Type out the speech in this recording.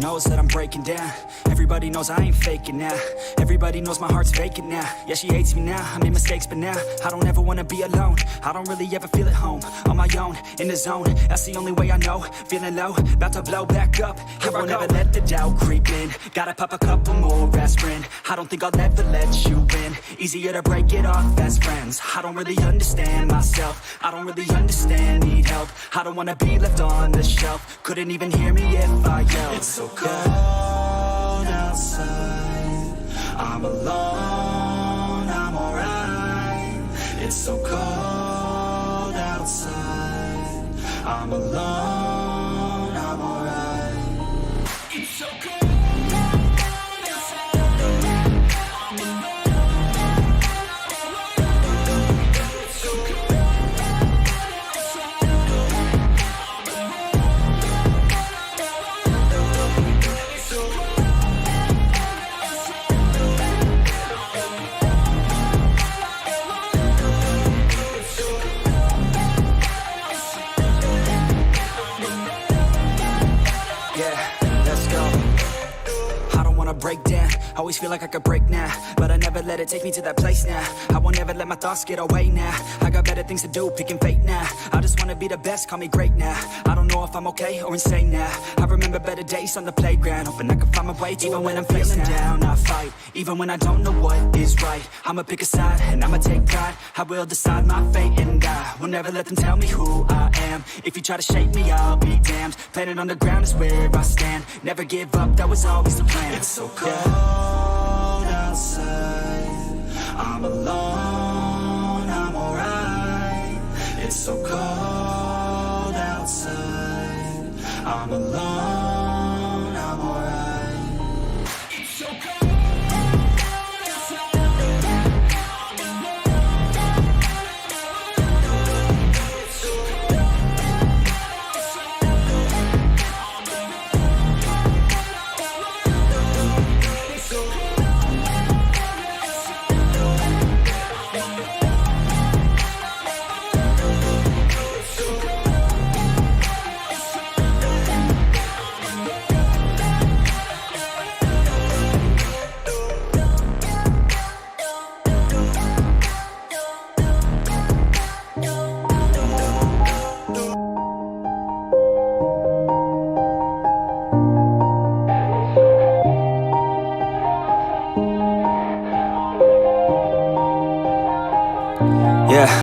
knows that I'm breaking down. Everybody knows I ain't faking now. Everybody knows my heart's vacant now. Yeah, she hates me now, I made mistakes, but now I don't ever wanna be alone. I don't really ever feel at home. On my own, in the zone, that's the only way I know. Feeling low, about to blow back up. I won't ever let the doubt creep in. Gotta pop a couple more aspirin. I don't think I'll ever let you in. Easier to break it off as friends. I don't really understand myself. I don't really understand, need help. I don't wanna be left on the shelf. Couldn't even hear me if I yelled. It's so cold outside, I'm alone, I'm alright. It's so cold outside, I'm alone, I'm alright. It's so cold. Break down, always feel like I could break now, but I never let it take me to that place now. I won't ever let my thoughts get away now. I got better things to do, picking fate now. I just wanna be the best, call me great now. I don't know if I'm okay or insane now. I remember better days on the playground, hoping I can find my way even when I'm feeling down. I fight, even when I don't know what is right. I'ma pick a side, and I'ma take pride. I will decide my fate, and I will never let them tell me who I am. If you try to shape me, I'll be damned. Planet on the ground is where I stand. Never give up, that was always the plan. It's so cold outside, I'm alone, I'm alright. It's so cold outside, I'm alone, I'm alright. It's so cold. Yeah,